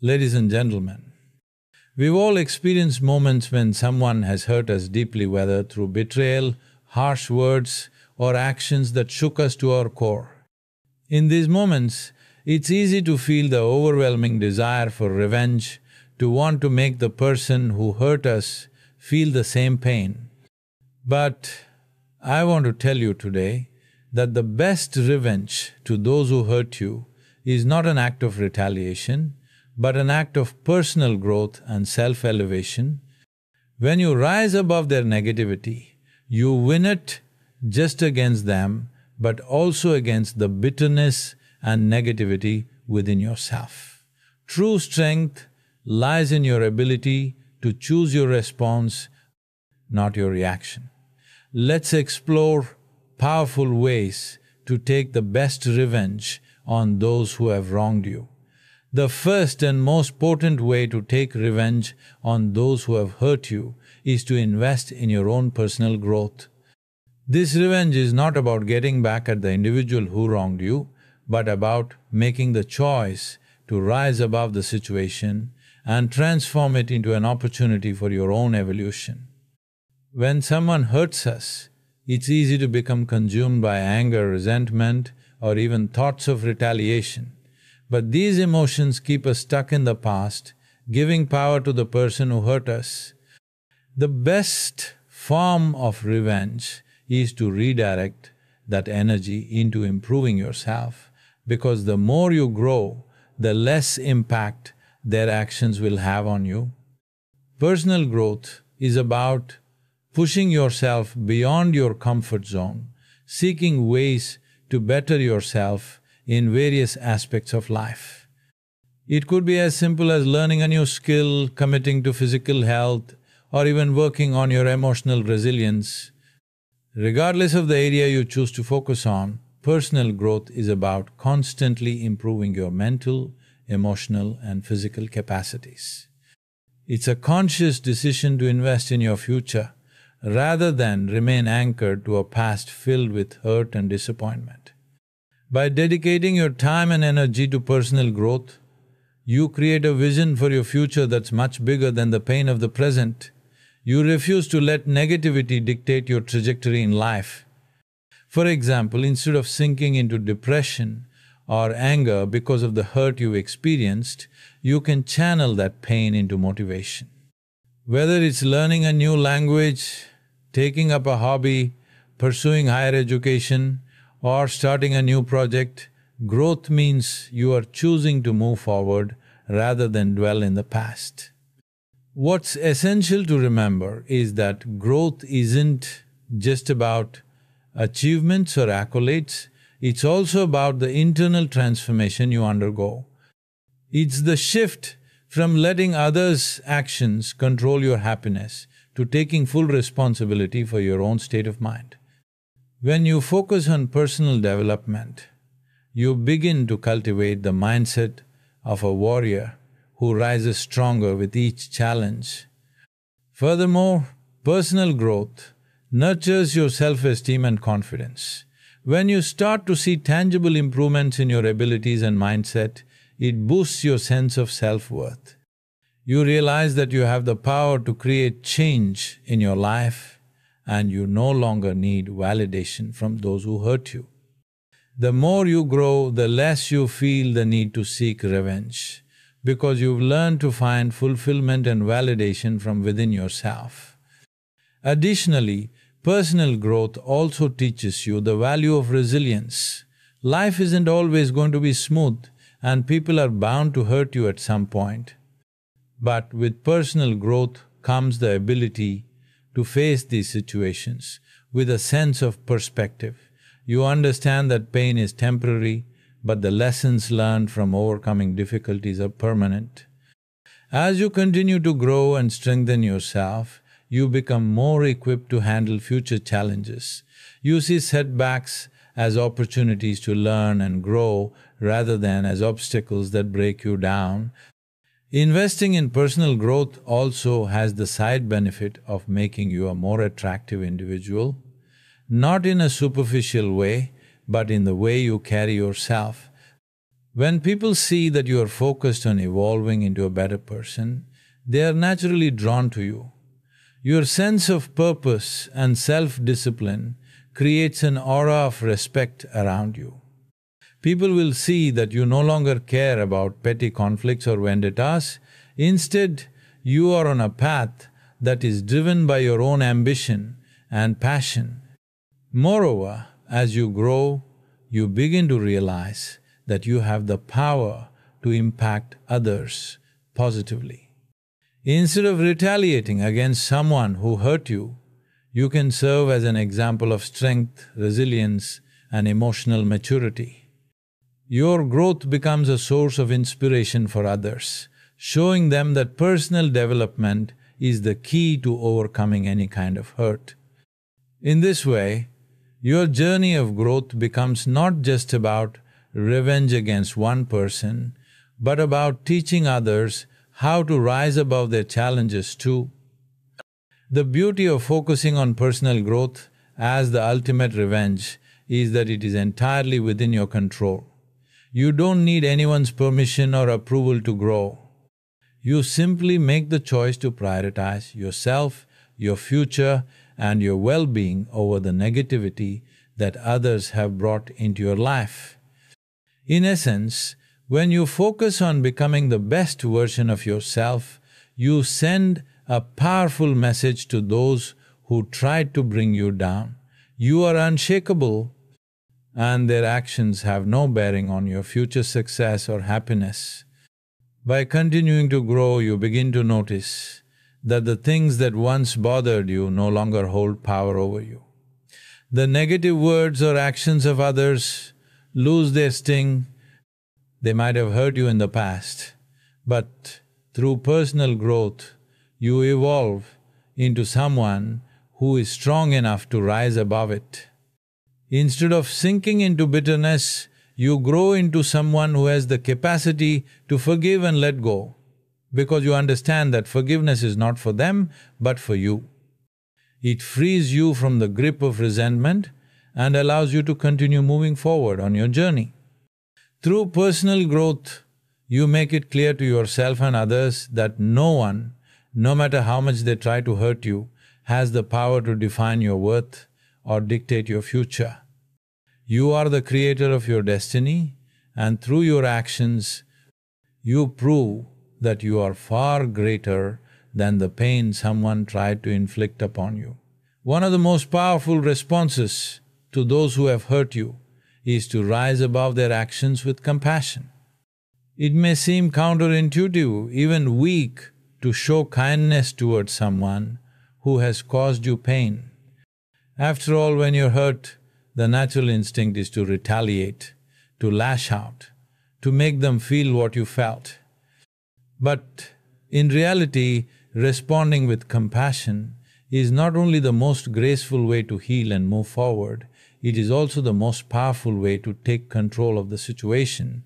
Ladies and gentlemen, we've all experienced moments when someone has hurt us deeply, whether through betrayal, harsh words, or actions that shook us to our core. In these moments, it's easy to feel the overwhelming desire for revenge, to want to make the person who hurt us feel the same pain. But I want to tell you today that the best revenge to those who hurt you is not an act of retaliation, but an act of personal growth and self-elevation. When you rise above their negativity, you win it just against them, but also against the bitterness and negativity within yourself. True strength lies in your ability to choose your response, not your reaction. Let's explore powerful ways to take the best revenge on those who have wronged you. The first and most potent way to take revenge on those who have hurt you is to invest in your own personal growth. This revenge is not about getting back at the individual who wronged you, but about making the choice to rise above the situation and transform it into an opportunity for your own evolution. When someone hurts us, it's easy to become consumed by anger, resentment, or even thoughts of retaliation. But these emotions keep us stuck in the past, giving power to the person who hurt us. The best form of revenge is to redirect that energy into improving yourself, because the more you grow, the less impact their actions will have on you. Personal growth is about pushing yourself beyond your comfort zone, seeking ways to better yourself in various aspects of life. It could be as simple as learning a new skill, committing to physical health, or even working on your emotional resilience. Regardless of the area you choose to focus on, personal growth is about constantly improving your mental, emotional, and physical capacities. It's a conscious decision to invest in your future rather than remain anchored to a past filled with hurt and disappointment. By dedicating your time and energy to personal growth, you create a vision for your future that's much bigger than the pain of the present. You refuse to let negativity dictate your trajectory in life. For example, instead of sinking into depression or anger because of the hurt you experienced, you can channel that pain into motivation. Whether it's learning a new language, taking up a hobby, pursuing higher education, or starting a new project, growth means you are choosing to move forward rather than dwell in the past. What's essential to remember is that growth isn't just about achievements or accolades, it's also about the internal transformation you undergo. It's the shift from letting others' actions control your happiness to taking full responsibility for your own state of mind. When you focus on personal development, you begin to cultivate the mindset of a warrior who rises stronger with each challenge. Furthermore, personal growth nurtures your self-esteem and confidence. When you start to see tangible improvements in your abilities and mindset, it boosts your sense of self-worth. You realize that you have the power to create change in your life, and you no longer need validation from those who hurt you. The more you grow, the less you feel the need to seek revenge, because you've learned to find fulfillment and validation from within yourself. Additionally, personal growth also teaches you the value of resilience. Life isn't always going to be smooth, and people are bound to hurt you at some point. But with personal growth comes the ability to face these situations with a sense of perspective. You understand that pain is temporary, but the lessons learned from overcoming difficulties are permanent. As you continue to grow and strengthen yourself, you become more equipped to handle future challenges. You see setbacks as opportunities to learn and grow rather than as obstacles that break you down. Investing in personal growth also has the side benefit of making you a more attractive individual, not in a superficial way, but in the way you carry yourself. When people see that you are focused on evolving into a better person, they are naturally drawn to you. Your sense of purpose and self-discipline creates an aura of respect around you. People will see that you no longer care about petty conflicts or vendettas. Instead, you are on a path that is driven by your own ambition and passion. Moreover, as you grow, you begin to realize that you have the power to impact others positively. Instead of retaliating against someone who hurt you, you can serve as an example of strength, resilience, and emotional maturity. Your growth becomes a source of inspiration for others, showing them that personal development is the key to overcoming any kind of hurt. In this way, your journey of growth becomes not just about revenge against one person, but about teaching others how to rise above their challenges too. The beauty of focusing on personal growth as the ultimate revenge is that it is entirely within your control. You don't need anyone's permission or approval to grow. You simply make the choice to prioritize yourself, your future, and your well-being over the negativity that others have brought into your life. In essence, when you focus on becoming the best version of yourself, you send a powerful message to those who tried to bring you down. You are unshakable, and their actions have no bearing on your future success or happiness. By continuing to grow, you begin to notice that the things that once bothered you no longer hold power over you. The negative words or actions of others lose their sting. They might have hurt you in the past, but through personal growth, you evolve into someone who is strong enough to rise above it. Instead of sinking into bitterness, you grow into someone who has the capacity to forgive and let go, because you understand that forgiveness is not for them, but for you. It frees you from the grip of resentment and allows you to continue moving forward on your journey. Through personal growth, you make it clear to yourself and others that no one, no matter how much they try to hurt you, has the power to define your worth or dictate your future. You are the creator of your destiny, and through your actions, you prove that you are far greater than the pain someone tried to inflict upon you. One of the most powerful responses to those who have hurt you is to rise above their actions with compassion. It may seem counterintuitive, even weak, to show kindness towards someone who has caused you pain. After all, when you're hurt, the natural instinct is to retaliate, to lash out, to make them feel what you felt. But in reality, responding with compassion is not only the most graceful way to heal and move forward, it is also the most powerful way to take control of the situation.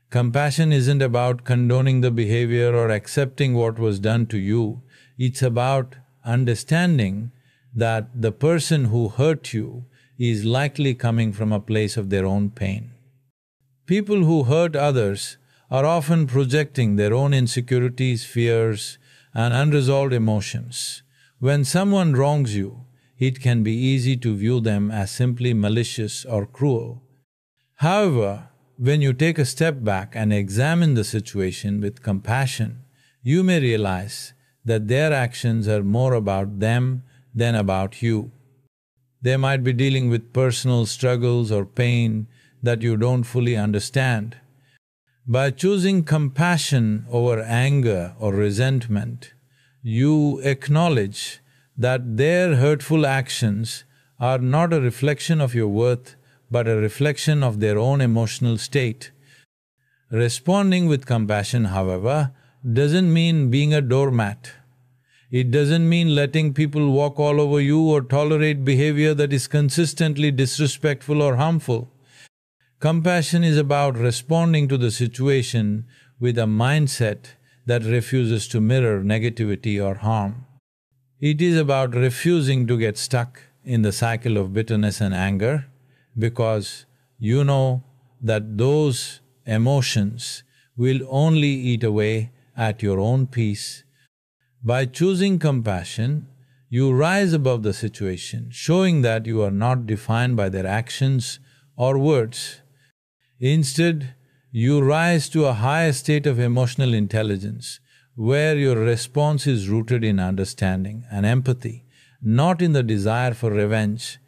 Compassion isn't about condoning the behavior or accepting what was done to you. It's about understanding that the person who hurt you is likely coming from a place of their own pain. People who hurt others are often projecting their own insecurities, fears, and unresolved emotions. When someone wrongs you, it can be easy to view them as simply malicious or cruel. However, when you take a step back and examine the situation with compassion, you may realize that their actions are more about them than about you. They might be dealing with personal struggles or pain that you don't fully understand. By choosing compassion over anger or resentment, you acknowledge that their hurtful actions are not a reflection of your worth, but a reflection of their own emotional state. Responding with compassion, however, doesn't mean being a doormat. It doesn't mean letting people walk all over you or tolerate behavior that is consistently disrespectful or harmful. Compassion is about responding to the situation with a mindset that refuses to mirror negativity or harm. It is about refusing to get stuck in the cycle of bitterness and anger, because you know that those emotions will only eat away at your own peace. By choosing compassion, you rise above the situation, showing that you are not defined by their actions or words. Instead, you rise to a higher state of emotional intelligence, where your response is rooted in understanding and empathy, not in the desire for revenge.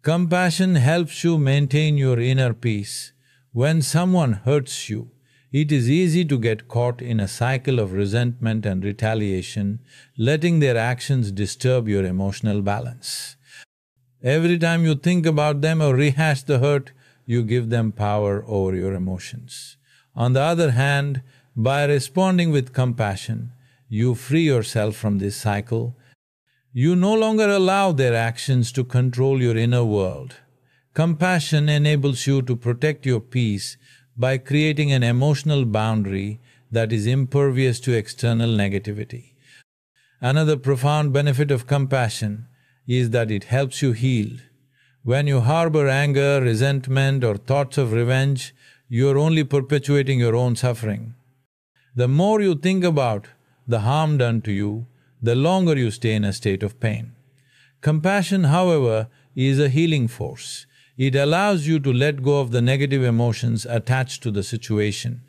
Compassion helps you maintain your inner peace. When someone hurts you, it is easy to get caught in a cycle of resentment and retaliation, letting their actions disturb your emotional balance. Every time you think about them or rehash the hurt, you give them power over your emotions. On the other hand, by responding with compassion, you free yourself from this cycle. You no longer allow their actions to control your inner world. Compassion enables you to protect your peace by creating an emotional boundary that is impervious to external negativity. Another profound benefit of compassion is that it helps you heal. When you harbor anger, resentment, or thoughts of revenge, you are only perpetuating your own suffering. The more you think about the harm done to you, the longer you stay in a state of pain. Compassion, however, is a healing force. It allows you to let go of the negative emotions attached to the situation.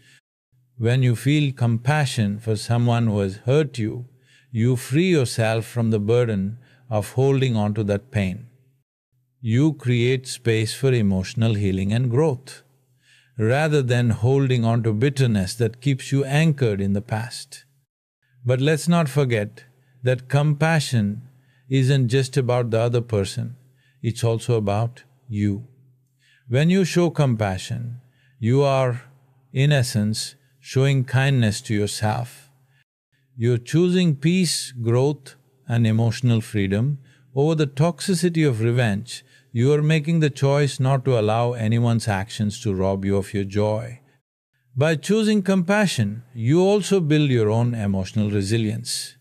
When you feel compassion for someone who has hurt you, you free yourself from the burden of holding on to that pain. You create space for emotional healing and growth, rather than holding on to bitterness that keeps you anchored in the past. But let's not forget that compassion isn't just about the other person, it's also about you. When you show compassion, you are, in essence, showing kindness to yourself. You're choosing peace, growth, and emotional freedom over the toxicity of revenge. You are making the choice not to allow anyone's actions to rob you of your joy. By choosing compassion, you also build your own emotional resilience.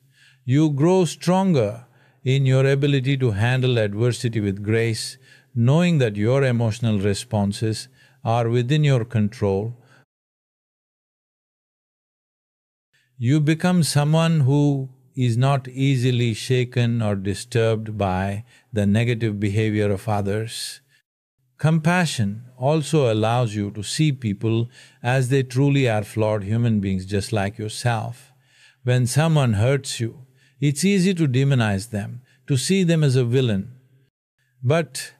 You grow stronger in your ability to handle adversity with grace, knowing that your emotional responses are within your control. You become someone who is not easily shaken or disturbed by the negative behavior of others. Compassion also allows you to see people as they truly are, flawed human beings just like yourself. When someone hurts you, it's easy to demonize them, to see them as a villain. But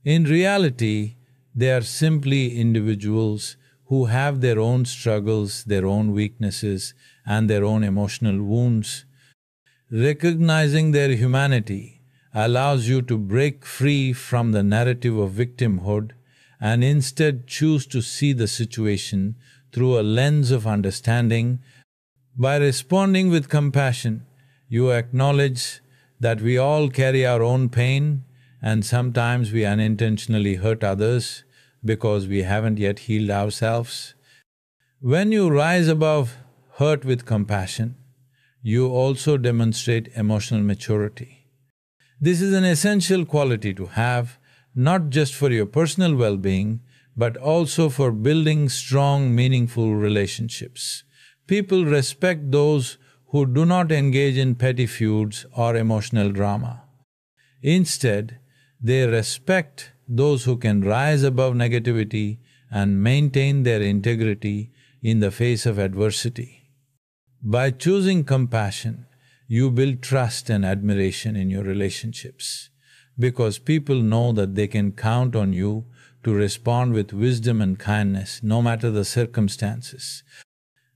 in reality, they are simply individuals who have their own struggles, their own weaknesses, and their own emotional wounds. Recognizing their humanity allows you to break free from the narrative of victimhood and instead choose to see the situation through a lens of understanding. By responding with compassion, you acknowledge that we all carry our own pain and sometimes we unintentionally hurt others because we haven't yet healed ourselves. When you rise above hurt with compassion, you also demonstrate emotional maturity. This is an essential quality to have, not just for your personal well-being, but also for building strong, meaningful relationships. People respect those who do not engage in petty feuds or emotional drama. Instead, they respect those who can rise above negativity and maintain their integrity in the face of adversity. By choosing compassion, you build trust and admiration in your relationships, because people know that they can count on you to respond with wisdom and kindness no matter the circumstances.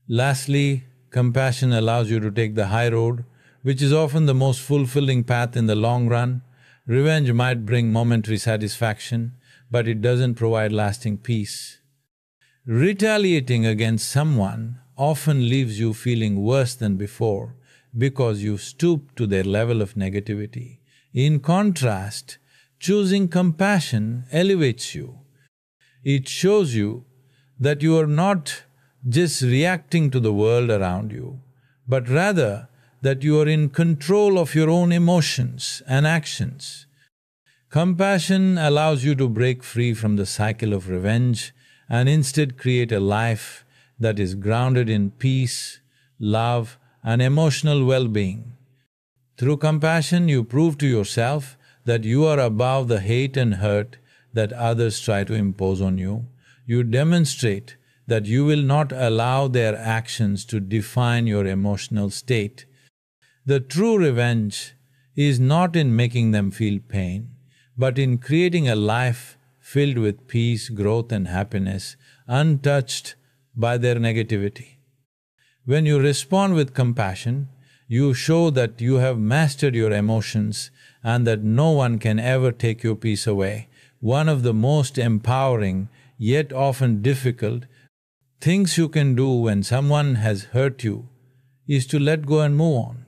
Lastly, compassion allows you to take the high road, which is often the most fulfilling path in the long run. Revenge might bring momentary satisfaction, but it doesn't provide lasting peace. Retaliating against someone often leaves you feeling worse than before because you stoop to their level of negativity. In contrast, choosing compassion elevates you. It shows you that you are not just reacting to the world around you, but rather that you are in control of your own emotions and actions. Compassion allows you to break free from the cycle of revenge and instead create a life that is grounded in peace, love, and emotional well-being. Through compassion, you prove to yourself that you are above the hate and hurt that others try to impose on you. You demonstrate that you will not allow their actions to define your emotional state. The true revenge is not in making them feel pain, but in creating a life filled with peace, growth, and happiness, untouched by their negativity. When you respond with compassion, you show that you have mastered your emotions and that no one can ever take your peace away. One of the most empowering, yet often difficult, things you can do when someone has hurt you is to let go and move on.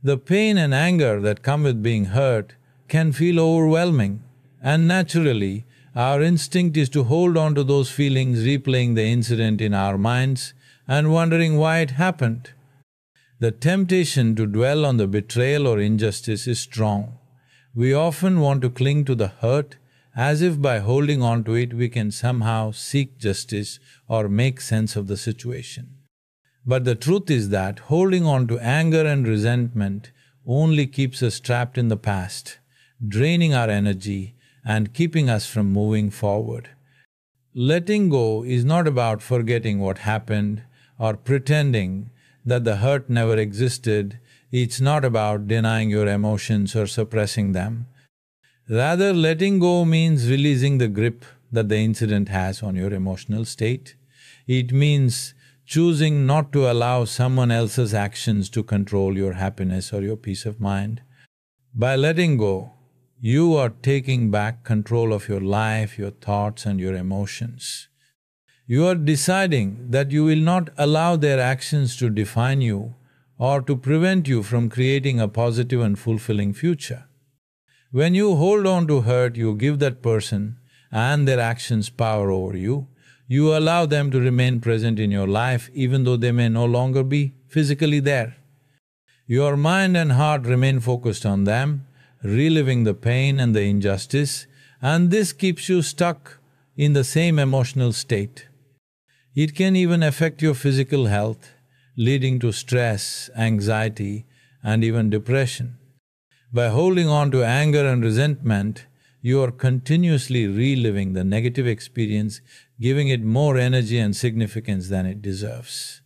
The pain and anger that come with being hurt can feel overwhelming, and naturally, our instinct is to hold on to those feelings, replaying the incident in our minds and wondering why it happened. The temptation to dwell on the betrayal or injustice is strong. We often want to cling to the hurt as if by holding on to it we can somehow seek justice or make sense of the situation. But the truth is that holding on to anger and resentment only keeps us trapped in the past, draining our energy and keeping us from moving forward. Letting go is not about forgetting what happened or pretending that the hurt never existed. It's not about denying your emotions or suppressing them. Rather, letting go means releasing the grip that the incident has on your emotional state. It means choosing not to allow someone else's actions to control your happiness or your peace of mind. By letting go, you are taking back control of your life, your thoughts, and your emotions. You are deciding that you will not allow their actions to define you or to prevent you from creating a positive and fulfilling future. When you hold on to hurt, you give that person and their actions power over you. You allow them to remain present in your life even though they may no longer be physically there. Your mind and heart remain focused on them, reliving the pain and the injustice, and this keeps you stuck in the same emotional state. It can even affect your physical health, leading to stress, anxiety, and even depression. By holding on to anger and resentment, you are continuously reliving the negative experience, giving it more energy and significance than it deserves.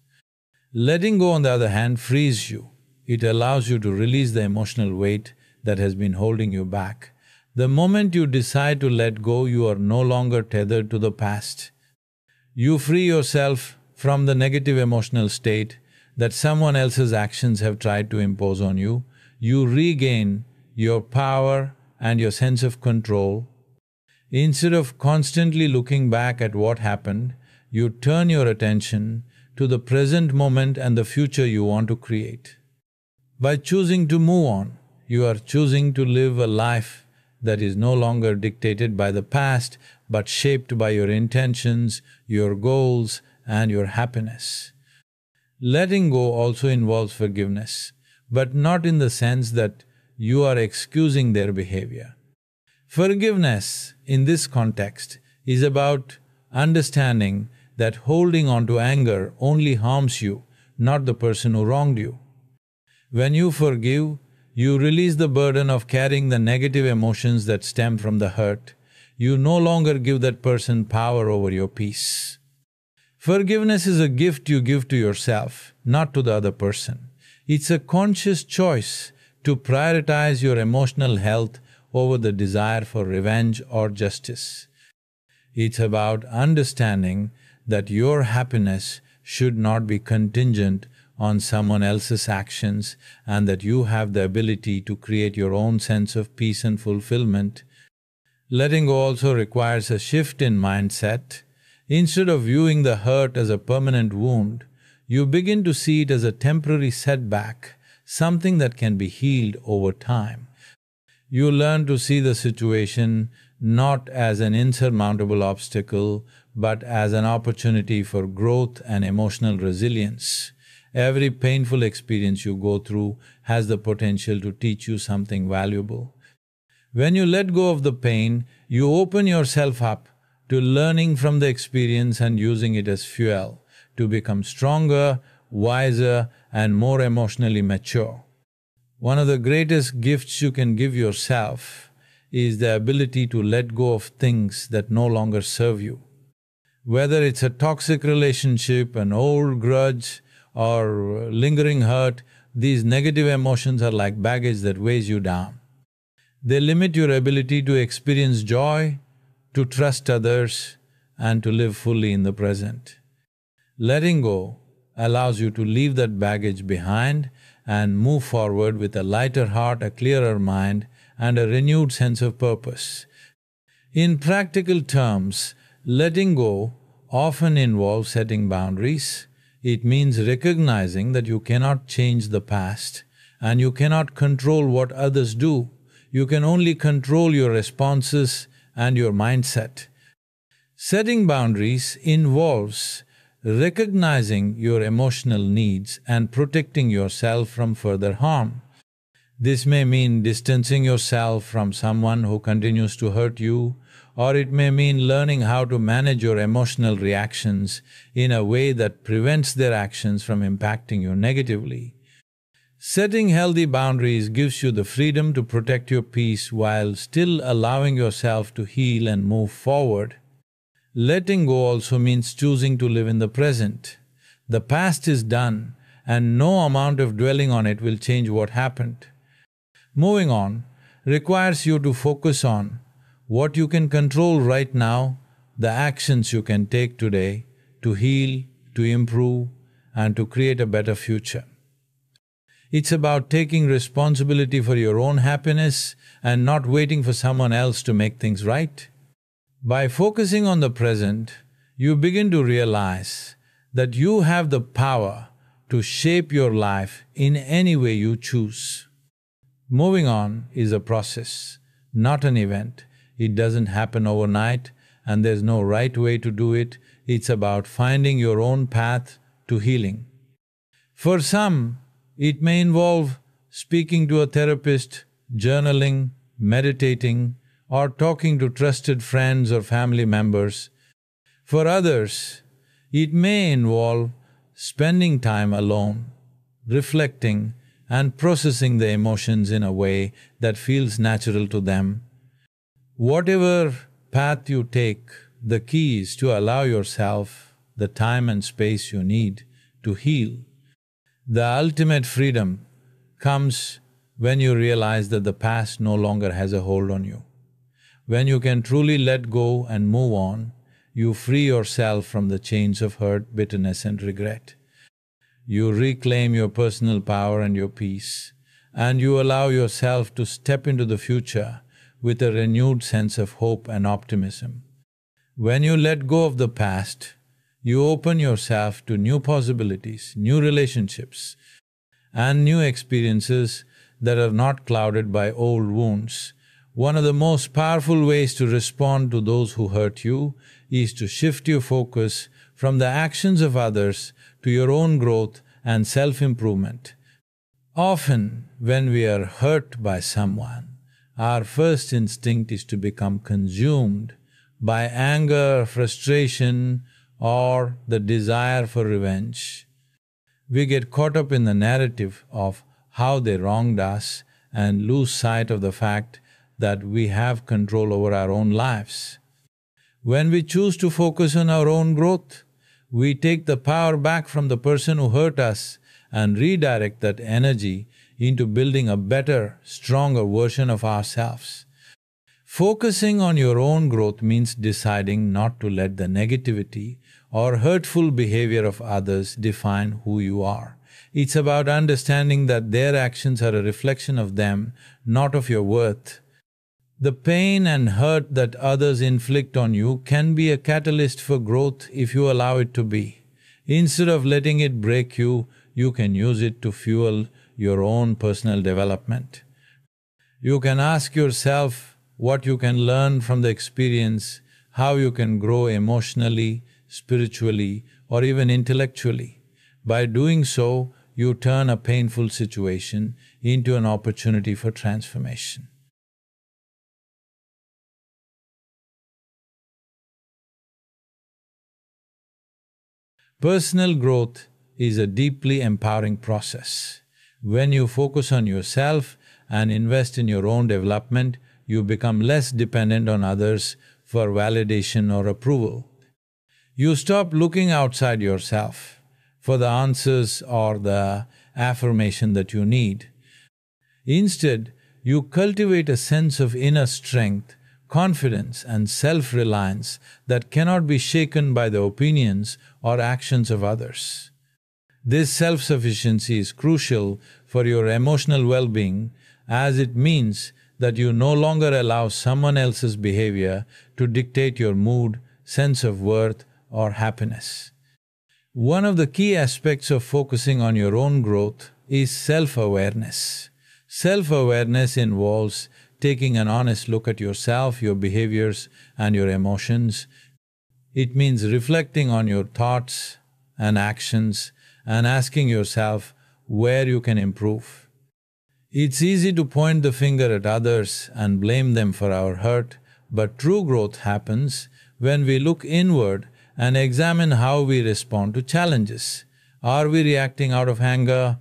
Letting go, on the other hand, frees you. It allows you to release the emotional weight that has been holding you back. The moment you decide to let go, you are no longer tethered to the past. You free yourself from the negative emotional state that someone else's actions have tried to impose on you. You regain your power and your sense of control. Instead of constantly looking back at what happened, you turn your attention to the present moment and the future you want to create. By choosing to move on, you are choosing to live a life that is no longer dictated by the past, but shaped by your intentions, your goals, and your happiness. Letting go also involves forgiveness, but not in the sense that you are excusing their behavior. Forgiveness, in this context, is about understanding that holding on to anger only harms you, not the person who wronged you. When you forgive, you release the burden of carrying the negative emotions that stem from the hurt. You no longer give that person power over your peace. Forgiveness is a gift you give to yourself, not to the other person. It's a conscious choice to prioritize your emotional health over the desire for revenge or justice. It's about understanding that your happiness should not be contingent on someone else's actions and that you have the ability to create your own sense of peace and fulfillment. Letting go also requires a shift in mindset. Instead of viewing the hurt as a permanent wound, you begin to see it as a temporary setback, something that can be healed over time. You learn to see the situation not as an insurmountable obstacle, but as an opportunity for growth and emotional resilience. Every painful experience you go through has the potential to teach you something valuable. When you let go of the pain, you open yourself up to learning from the experience and using it as fuel to become stronger, wiser, and more emotionally mature. One of the greatest gifts you can give yourself is the ability to let go of things that no longer serve you. Whether it's a toxic relationship, an old grudge, or lingering hurt, these negative emotions are like baggage that weighs you down. They limit your ability to experience joy, to trust others, and to live fully in the present. Letting go allows you to leave that baggage behind and move forward with a lighter heart, a clearer mind, and a renewed sense of purpose. In practical terms, letting go often involves setting boundaries. It means recognizing that you cannot change the past and you cannot control what others do. You can only control your responses and your mindset. Setting boundaries involves recognizing your emotional needs and protecting yourself from further harm. This may mean distancing yourself from someone who continues to hurt you, or it may mean learning how to manage your emotional reactions in a way that prevents their actions from impacting you negatively. Setting healthy boundaries gives you the freedom to protect your peace while still allowing yourself to heal and move forward. Letting go also means choosing to live in the present. The past is done, and no amount of dwelling on it will change what happened. Moving on requires you to focus on what you can control right now, the actions you can take today to heal, to improve, and to create a better future. It's about taking responsibility for your own happiness and not waiting for someone else to make things right. By focusing on the present, you begin to realize that you have the power to shape your life in any way you choose. Moving on is a process, not an event. It doesn't happen overnight, and there's no right way to do it. It's about finding your own path to healing. For some, it may involve speaking to a therapist, journaling, meditating, or talking to trusted friends or family members. For others, it may involve spending time alone, reflecting, and processing the emotions in a way that feels natural to them. Whatever path you take, the key is to allow yourself the time and space you need to heal. The ultimate freedom comes when you realize that the past no longer has a hold on you. When you can truly let go and move on, you free yourself from the chains of hurt, bitterness, and regret. You reclaim your personal power and your peace, and you allow yourself to step into the future with a renewed sense of hope and optimism. When you let go of the past, you open yourself to new possibilities, new relationships, and new experiences that are not clouded by old wounds. One of the most powerful ways to respond to those who hurt you is to shift your focus from the actions of others to your own growth and self-improvement. Often, when we are hurt by someone, our first instinct is to become consumed by anger, frustration, or the desire for revenge. We get caught up in the narrative of how they wronged us and lose sight of the fact that we have control over our own lives. When we choose to focus on our own growth, we take the power back from the person who hurt us and redirect that energy into building a better, stronger version of ourselves. Focusing on your own growth means deciding not to let the negativity or hurtful behavior of others define who you are. It's about understanding that their actions are a reflection of them, not of your worth. The pain and hurt that others inflict on you can be a catalyst for growth if you allow it to be. Instead of letting it break you, you can use it to fuel your own personal development. You can ask yourself what you can learn from the experience, how you can grow emotionally, spiritually, or even intellectually. By doing so, you turn a painful situation into an opportunity for transformation. Personal growth is a deeply empowering process. When you focus on yourself and invest in your own development, you become less dependent on others for validation or approval. You stop looking outside yourself for the answers or the affirmation that you need. Instead, you cultivate a sense of inner strength, confidence and self-reliance that cannot be shaken by the opinions or actions of others. This self-sufficiency is crucial for your emotional well-being, as it means that you no longer allow someone else's behavior to dictate your mood, sense of worth, or happiness. One of the key aspects of focusing on your own growth is self-awareness. Self-awareness involves taking an honest look at yourself, your behaviors, and your emotions. It means reflecting on your thoughts and actions and asking yourself where you can improve. It's easy to point the finger at others and blame them for our hurt, but true growth happens when we look inward and examine how we respond to challenges. Are we reacting out of anger?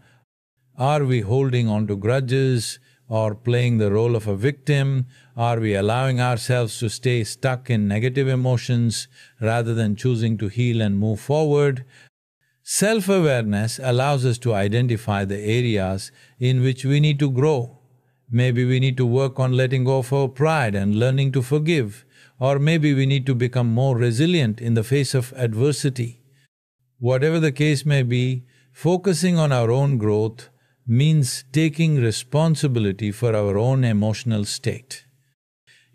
Are we holding on to grudges or playing the role of a victim? Are we allowing ourselves to stay stuck in negative emotions rather than choosing to heal and move forward? Self-awareness allows us to identify the areas in which we need to grow. Maybe we need to work on letting go of our pride and learning to forgive, or maybe we need to become more resilient in the face of adversity. Whatever the case may be, focusing on our own growth means taking responsibility for our own emotional state.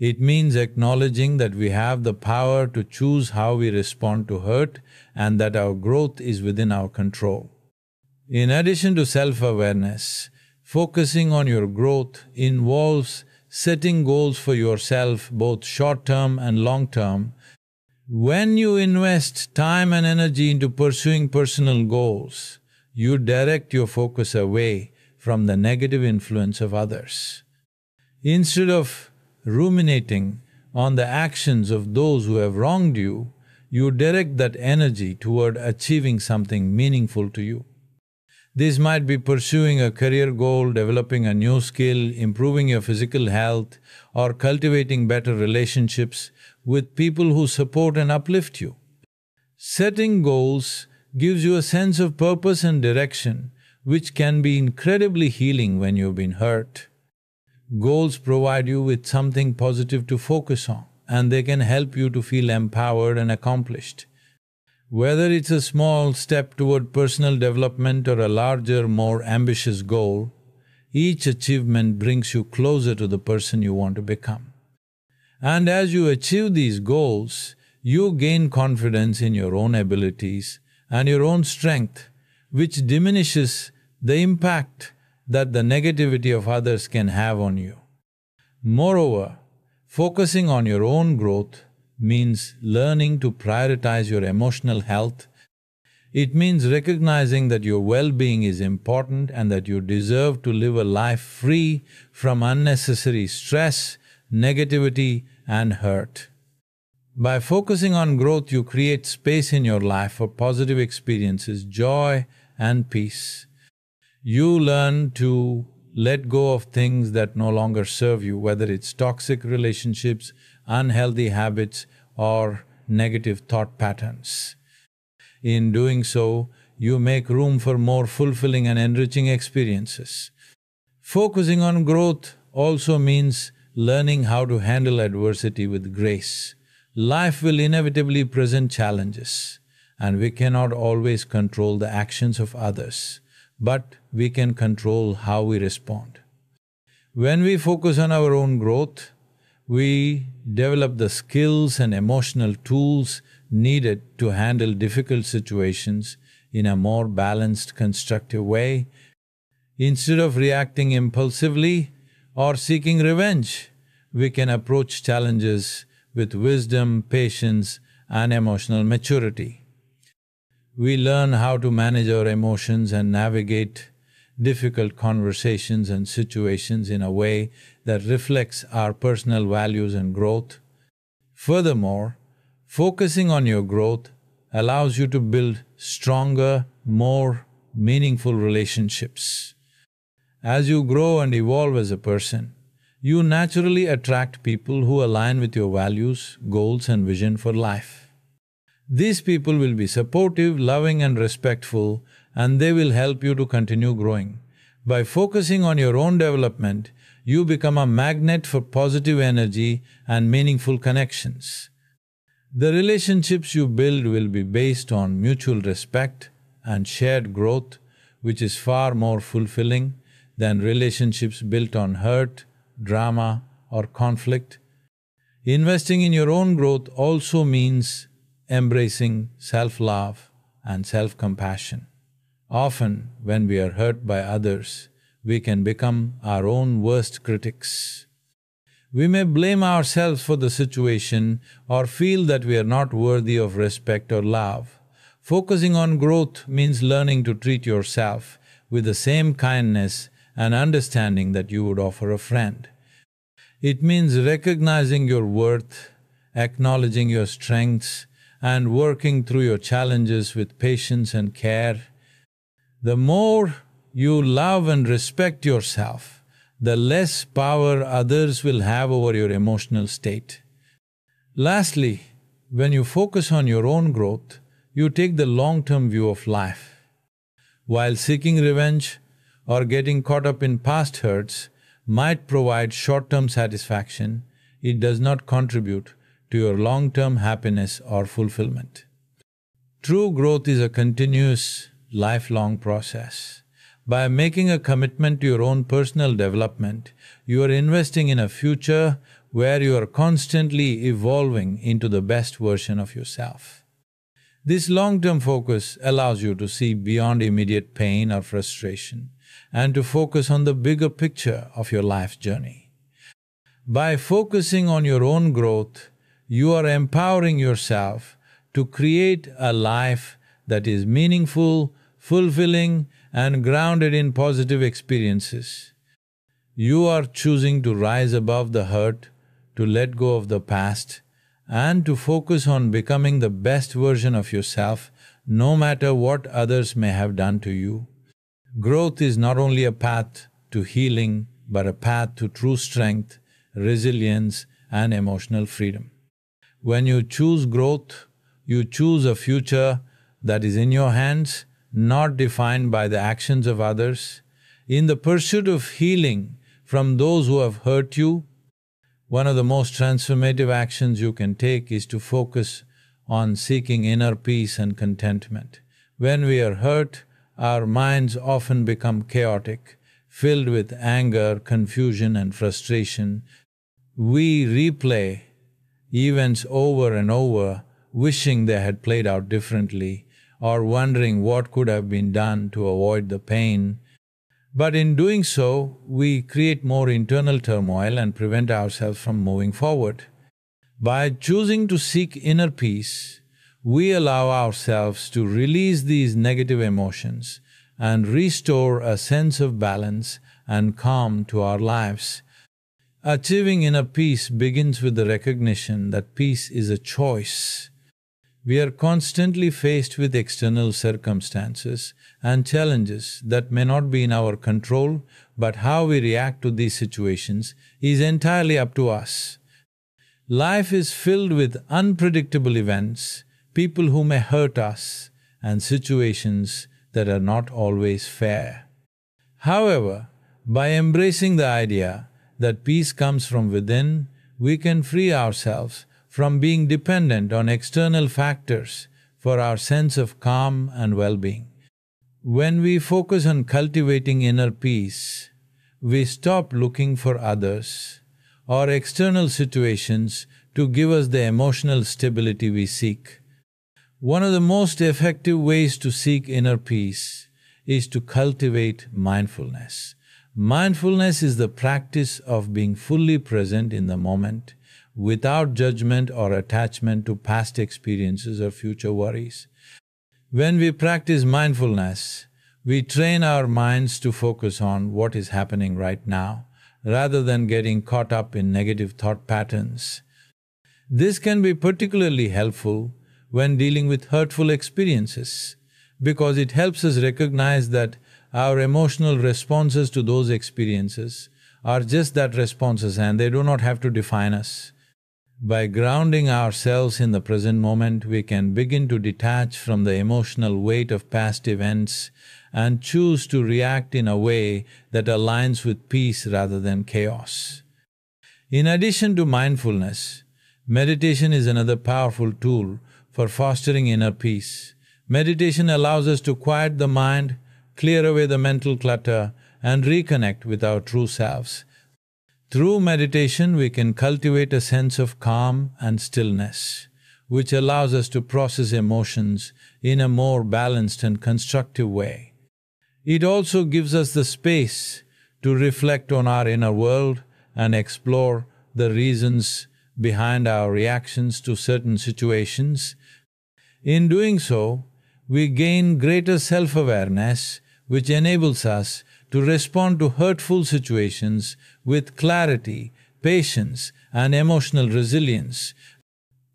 It means acknowledging that we have the power to choose how we respond to hurt and that our growth is within our control. In addition to self-awareness, focusing on your growth involves setting goals for yourself, both short-term and long-term. When you invest time and energy into pursuing personal goals, you direct your focus away from the negative influence of others. Instead of ruminating on the actions of those who have wronged you, you direct that energy toward achieving something meaningful to you. This might be pursuing a career goal, developing a new skill, improving your physical health, or cultivating better relationships with people who support and uplift you. Setting goals gives you a sense of purpose and direction, which can be incredibly healing when you've been hurt. Goals provide you with something positive to focus on, and they can help you to feel empowered and accomplished. Whether it's a small step toward personal development or a larger, more ambitious goal, each achievement brings you closer to the person you want to become. And as you achieve these goals, you gain confidence in your own abilities and your own strength, which diminishes the impact that the negativity of others can have on you. Moreover, focusing on your own growth means learning to prioritize your emotional health. It means recognizing that your well-being is important and that you deserve to live a life free from unnecessary stress, negativity, and hurt. By focusing on growth, you create space in your life for positive experiences, joy, and peace. You learn to let go of things that no longer serve you, whether it's toxic relationships, unhealthy habits, or negative thought patterns. In doing so, you make room for more fulfilling and enriching experiences. Focusing on growth also means learning how to handle adversity with grace. Life will inevitably present challenges, and we cannot always control the actions of others, but we can control how we respond. When we focus on our own growth, we develop the skills and emotional tools needed to handle difficult situations in a more balanced, constructive way. Instead of reacting impulsively or seeking revenge, we can approach challenges with wisdom, patience, and emotional maturity. We learn how to manage our emotions and navigate difficult conversations and situations in a way that reflects our personal values and growth. Furthermore, focusing on your growth allows you to build stronger, more meaningful relationships. As you grow and evolve as a person, you naturally attract people who align with your values, goals and vision for life. These people will be supportive, loving and respectful, and they will help you to continue growing. By focusing on your own development, you become a magnet for positive energy and meaningful connections. The relationships you build will be based on mutual respect and shared growth, which is far more fulfilling than relationships built on hurt, drama or conflict. Investing in your own growth also means embracing self-love and self-compassion. Often, when we are hurt by others, we can become our own worst critics. We may blame ourselves for the situation or feel that we are not worthy of respect or love. Focusing on growth means learning to treat yourself with the same kindness and understanding that you would offer a friend. It means recognizing your worth, acknowledging your strengths, and working through your challenges with patience and care. The more you love and respect yourself, the less power others will have over your emotional state. Lastly, when you focus on your own growth, you take the long-term view of life. While seeking revenge or getting caught up in past hurts might provide short-term satisfaction, it does not contribute to your long-term happiness or fulfillment. True growth is a continuous, lifelong process. By making a commitment to your own personal development, you are investing in a future where you are constantly evolving into the best version of yourself. This long-term focus allows you to see beyond immediate pain or frustration and to focus on the bigger picture of your life's journey. By focusing on your own growth, you are empowering yourself to create a life that is meaningful, fulfilling, and grounded in positive experiences. You are choosing to rise above the hurt, to let go of the past, and to focus on becoming the best version of yourself, no matter what others may have done to you. Growth is not only a path to healing, but a path to true strength, resilience, and emotional freedom. When you choose growth, you choose a future that is in your hands, not defined by the actions of others. In the pursuit of healing from those who have hurt you, one of the most transformative actions you can take is to focus on seeking inner peace and contentment. When we are hurt, our minds often become chaotic, filled with anger, confusion and frustration. We replay events over and over, wishing they had played out differently, or wondering what could have been done to avoid the pain. But in doing so, we create more internal turmoil and prevent ourselves from moving forward. By choosing to seek inner peace, we allow ourselves to release these negative emotions and restore a sense of balance and calm to our lives. Achieving inner peace begins with the recognition that peace is a choice. We are constantly faced with external circumstances and challenges that may not be in our control, but how we react to these situations is entirely up to us. Life is filled with unpredictable events, people who may hurt us, and situations that are not always fair. However, by embracing the idea that peace comes from within, we can free ourselves from being dependent on external factors for our sense of calm and well-being. When we focus on cultivating inner peace, we stop looking for others or external situations to give us the emotional stability we seek. One of the most effective ways to seek inner peace is to cultivate mindfulness. Mindfulness is the practice of being fully present in the moment, without judgment or attachment to past experiences or future worries. When we practice mindfulness, we train our minds to focus on what is happening right now, rather than getting caught up in negative thought patterns. This can be particularly helpful when dealing with hurtful experiences, because it helps us recognize that our emotional responses to those experiences are just that, responses, and they do not have to define us. By grounding ourselves in the present moment, we can begin to detach from the emotional weight of past events and choose to react in a way that aligns with peace rather than chaos. In addition to mindfulness, meditation is another powerful tool for fostering inner peace. Meditation allows us to quiet the mind, clear away the mental clutter, and reconnect with our true selves. Through meditation, we can cultivate a sense of calm and stillness, which allows us to process emotions in a more balanced and constructive way. It also gives us the space to reflect on our inner world and explore the reasons behind our reactions to certain situations. In doing so, we gain greater self-awareness, which enables us to respond to hurtful situations with clarity, patience, and emotional resilience.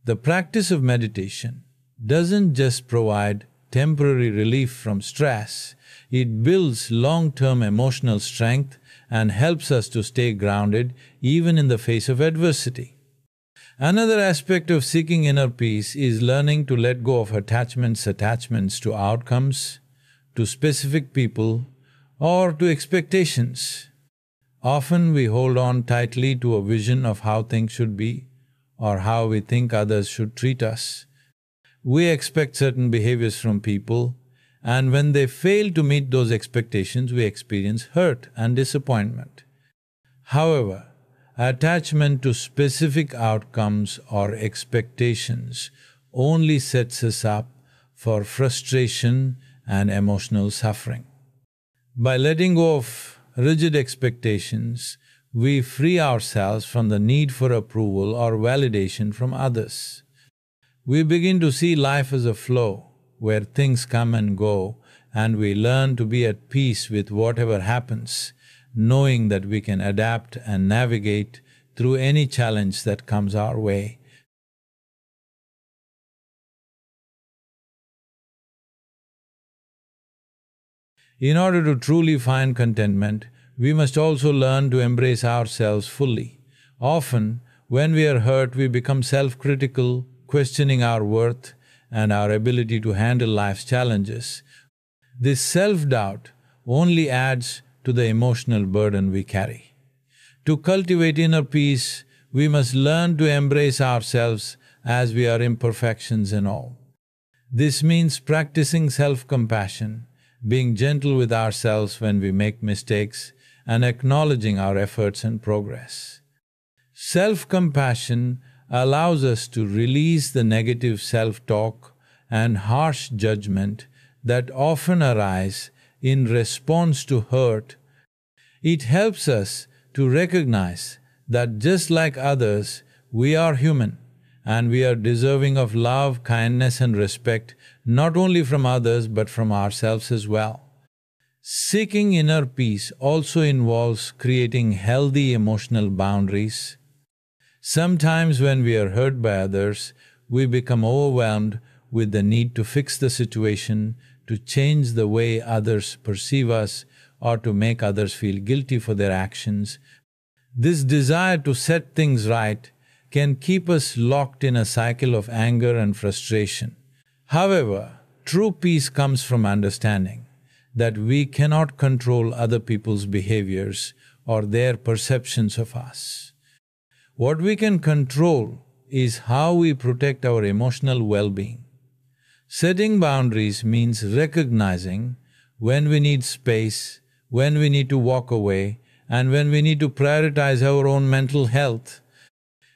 The practice of meditation doesn't just provide temporary relief from stress, it builds long-term emotional strength and helps us to stay grounded even in the face of adversity. Another aspect of seeking inner peace is learning to let go of attachments to outcomes, to specific people, or to expectations. Often we hold on tightly to a vision of how things should be or how we think others should treat us. We expect certain behaviors from people, and when they fail to meet those expectations, we experience hurt and disappointment. However, attachment to specific outcomes or expectations only sets us up for frustration and emotional suffering. By letting go of rigid expectations, we free ourselves from the need for approval or validation from others. We begin to see life as a flow, where things come and go, and we learn to be at peace with whatever happens, knowing that we can adapt and navigate through any challenge that comes our way. In order to truly find contentment, we must also learn to embrace ourselves fully. Often, when we are hurt, we become self-critical, questioning our worth and our ability to handle life's challenges. This self-doubt only adds to the emotional burden we carry. To cultivate inner peace, we must learn to embrace ourselves as we are, imperfections and all. This means practicing self-compassion, being gentle with ourselves when we make mistakes, and acknowledging our efforts and progress. Self-compassion allows us to release the negative self-talk and harsh judgment that often arise in response to hurt. It helps us to recognize that just like others, we are human, and we are deserving of love, kindness, and respect, not only from others but from ourselves as well. Seeking inner peace also involves creating healthy emotional boundaries. Sometimes when we are hurt by others, we become overwhelmed with the need to fix the situation, to change the way others perceive us, or to make others feel guilty for their actions. This desire to set things right can keep us locked in a cycle of anger and frustration. However, true peace comes from understanding that we cannot control other people's behaviors or their perceptions of us. What we can control is how we protect our emotional well-being. Setting boundaries means recognizing when we need space, when we need to walk away, and when we need to prioritize our own mental health.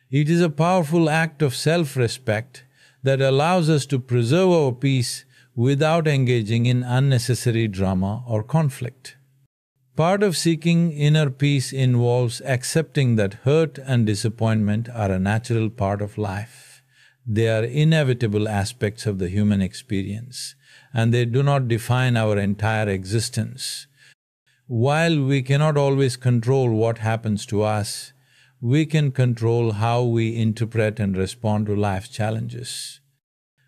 It is a powerful act of self-respect that allows us to preserve our peace without engaging in unnecessary drama or conflict. Part of seeking inner peace involves accepting that hurt and disappointment are a natural part of life. They are inevitable aspects of the human experience, and they do not define our entire existence. While we cannot always control what happens to us, we can control how we interpret and respond to life's challenges.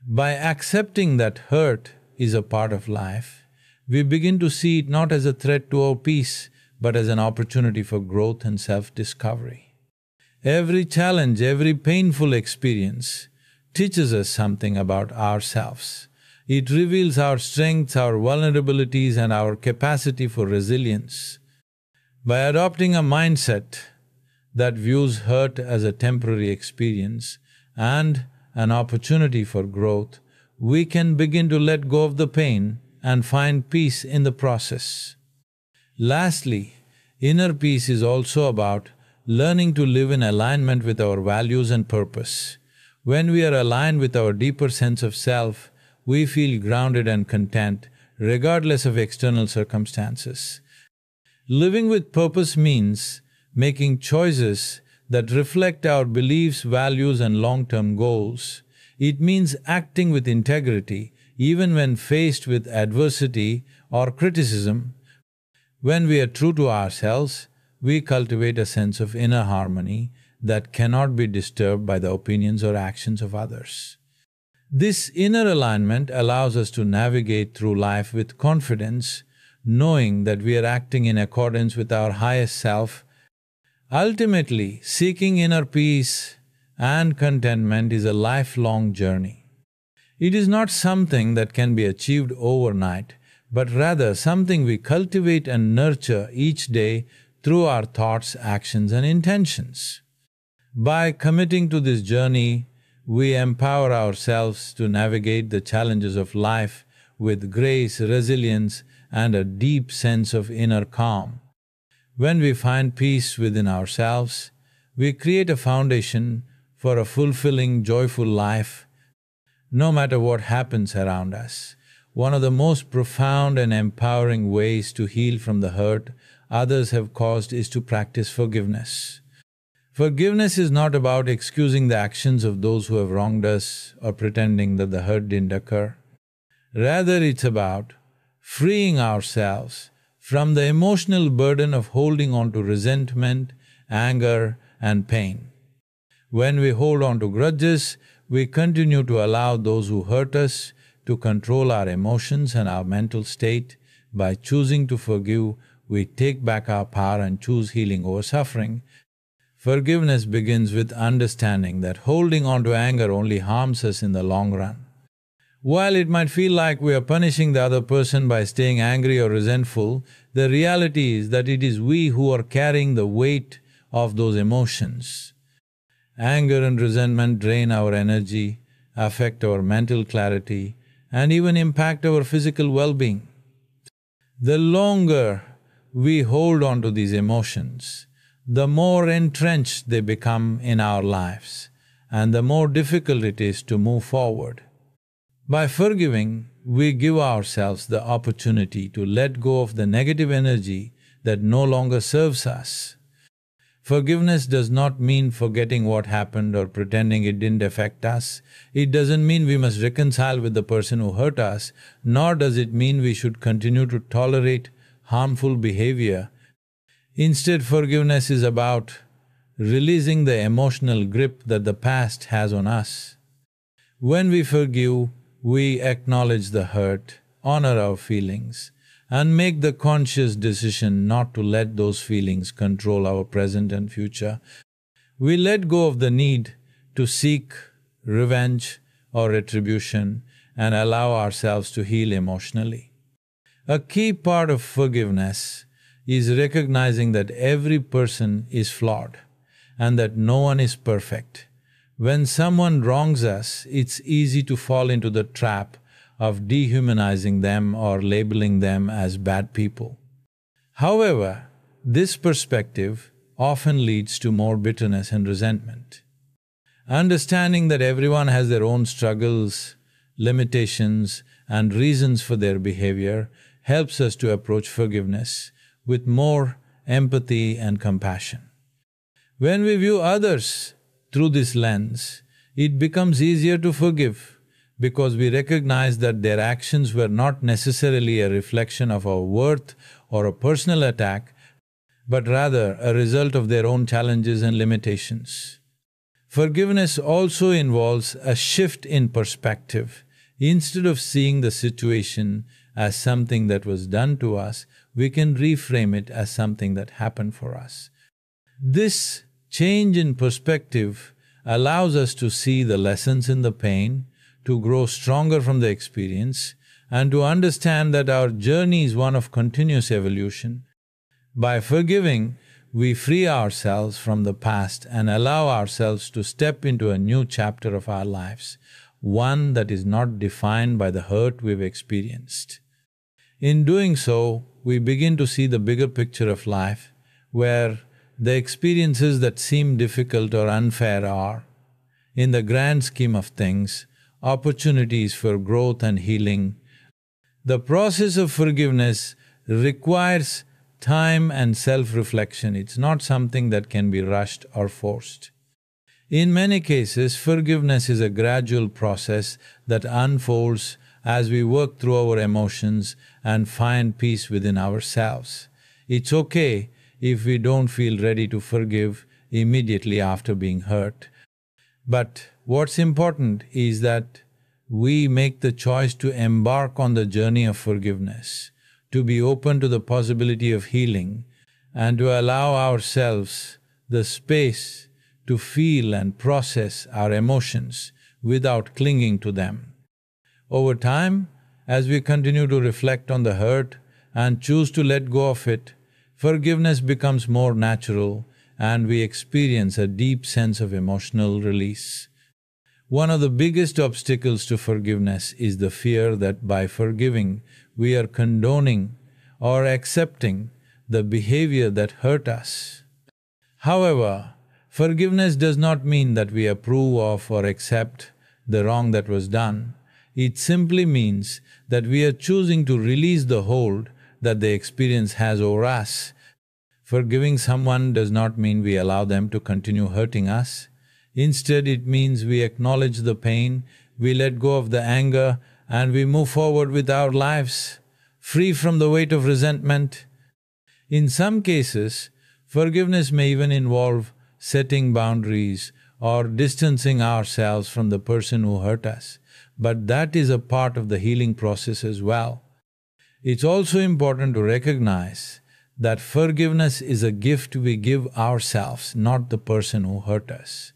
By accepting that hurt is a part of life, we begin to see it not as a threat to our peace, but as an opportunity for growth and self-discovery. Every challenge, every painful experience teaches us something about ourselves. It reveals our strengths, our vulnerabilities, and our capacity for resilience. By adopting a mindset that views hurt as a temporary experience and an opportunity for growth, we can begin to let go of the pain and find peace in the process. Lastly, inner peace is also about learning to live in alignment with our values and purpose. When we are aligned with our deeper sense of self, we feel grounded and content regardless of external circumstances. Living with purpose means making choices that reflect our beliefs, values, and long-term goals. It means acting with integrity even when faced with adversity or criticism. When we are true to ourselves, we cultivate a sense of inner harmony that cannot be disturbed by the opinions or actions of others. This inner alignment allows us to navigate through life with confidence, knowing that we are acting in accordance with our highest self. Ultimately, seeking inner peace and contentment is a lifelong journey. It is not something that can be achieved overnight, but rather something we cultivate and nurture each day through our thoughts, actions, and intentions. By committing to this journey, we empower ourselves to navigate the challenges of life with grace, resilience, and a deep sense of inner calm. When we find peace within ourselves, we create a foundation for a fulfilling, joyful life, no matter what happens around us. One of the most profound and empowering ways to heal from the hurt others have caused is to practice forgiveness. Forgiveness is not about excusing the actions of those who have wronged us or pretending that the hurt didn't occur. Rather, it's about freeing ourselves from the emotional burden of holding on to resentment, anger, and pain. When we hold on to grudges, we continue to allow those who hurt us to control our emotions and our mental state. By choosing to forgive, we take back our power and choose healing over suffering. Forgiveness begins with understanding that holding on to anger only harms us in the long run. While it might feel like we are punishing the other person by staying angry or resentful, the reality is that it is we who are carrying the weight of those emotions. Anger and resentment drain our energy, affect our mental clarity, and even impact our physical well-being. The longer we hold on to these emotions, the more entrenched they become in our lives, and the more difficult it is to move forward. By forgiving, we give ourselves the opportunity to let go of the negative energy that no longer serves us. Forgiveness does not mean forgetting what happened or pretending it didn't affect us. It doesn't mean we must reconcile with the person who hurt us, nor does it mean we should continue to tolerate harmful behavior. Instead, forgiveness is about releasing the emotional grip that the past has on us. When we forgive, we acknowledge the hurt, honor our feelings, and make the conscious decision not to let those feelings control our present and future. We let go of the need to seek revenge or retribution and allow ourselves to heal emotionally. A key part of forgiveness is recognizing that every person is flawed and that no one is perfect. When someone wrongs us, it's easy to fall into the trap of dehumanizing them or labeling them as bad people. However, this perspective often leads to more bitterness and resentment. Understanding that everyone has their own struggles, limitations, and reasons for their behavior helps us to approach forgiveness with more empathy and compassion. When we view others through this lens, it becomes easier to forgive because we recognize that their actions were not necessarily a reflection of our worth or a personal attack, but rather a result of their own challenges and limitations. Forgiveness also involves a shift in perspective. Instead of seeing the situation as something that was done to us, we can reframe it as something that happened for us. This change in perspective allows us to see the lessons in the pain, to grow stronger from the experience, and to understand that our journey is one of continuous evolution. By forgiving, we free ourselves from the past and allow ourselves to step into a new chapter of our lives, one that is not defined by the hurt we've experienced. In doing so, we begin to see the bigger picture of life, where the experiences that seem difficult or unfair are, in the grand scheme of things, opportunities for growth and healing. The process of forgiveness requires time and self-reflection. It's not something that can be rushed or forced. In many cases, forgiveness is a gradual process that unfolds as we work through our emotions and find peace within ourselves. It's okay if we don't feel ready to forgive immediately after being hurt. But what's important is that we make the choice to embark on the journey of forgiveness, to be open to the possibility of healing, and to allow ourselves the space to feel and process our emotions without clinging to them. Over time, as we continue to reflect on the hurt and choose to let go of it, forgiveness becomes more natural and we experience a deep sense of emotional release. One of the biggest obstacles to forgiveness is the fear that by forgiving, we are condoning or accepting the behavior that hurt us. However, forgiveness does not mean that we approve of or accept the wrong that was done. It simply means that we are choosing to release the hold that the experience has over us. Forgiving someone does not mean we allow them to continue hurting us. Instead, it means we acknowledge the pain, we let go of the anger, and we move forward with our lives, free from the weight of resentment. In some cases, forgiveness may even involve setting boundaries or distancing ourselves from the person who hurt us, but that is a part of the healing process as well. It's also important to recognize that forgiveness is a gift we give ourselves, not the person who hurt us.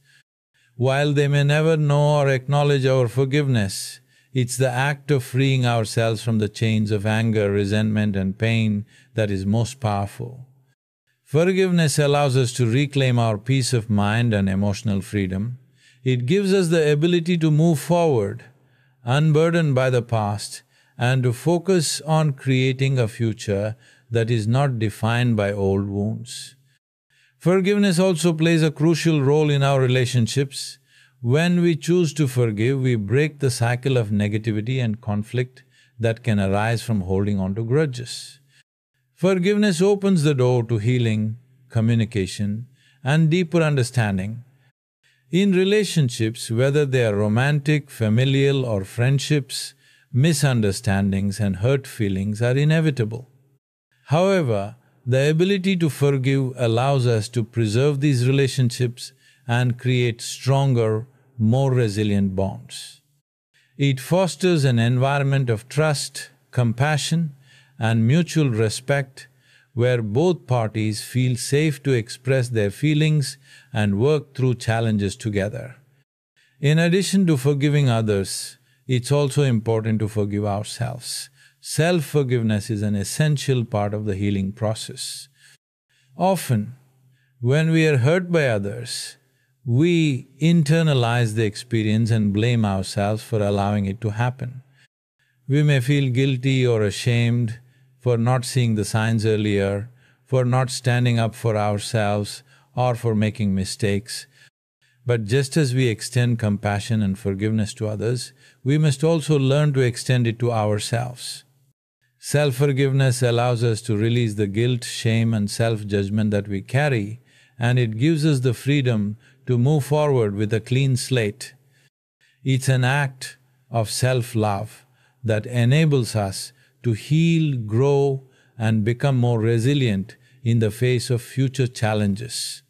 While they may never know or acknowledge our forgiveness, it's the act of freeing ourselves from the chains of anger, resentment and pain that is most powerful. Forgiveness allows us to reclaim our peace of mind and emotional freedom. It gives us the ability to move forward, unburdened by the past, and to focus on creating a future that is not defined by old wounds. Forgiveness also plays a crucial role in our relationships. When we choose to forgive, we break the cycle of negativity and conflict that can arise from holding on to grudges. Forgiveness opens the door to healing, communication, and deeper understanding. In relationships, whether they are romantic, familial, or friendships, misunderstandings and hurt feelings are inevitable. However, the ability to forgive allows us to preserve these relationships and create stronger, more resilient bonds. It fosters an environment of trust, compassion, and mutual respect where both parties feel safe to express their feelings and work through challenges together. In addition to forgiving others, it's also important to forgive ourselves. Self-forgiveness is an essential part of the healing process. Often, when we are hurt by others, we internalize the experience and blame ourselves for allowing it to happen. We may feel guilty or ashamed for not seeing the signs earlier, for not standing up for ourselves, or for making mistakes. But just as we extend compassion and forgiveness to others, we must also learn to extend it to ourselves. Self-forgiveness allows us to release the guilt, shame and self-judgment that we carry, and it gives us the freedom to move forward with a clean slate. It's an act of self-love that enables us to heal, grow, and become more resilient in the face of future challenges.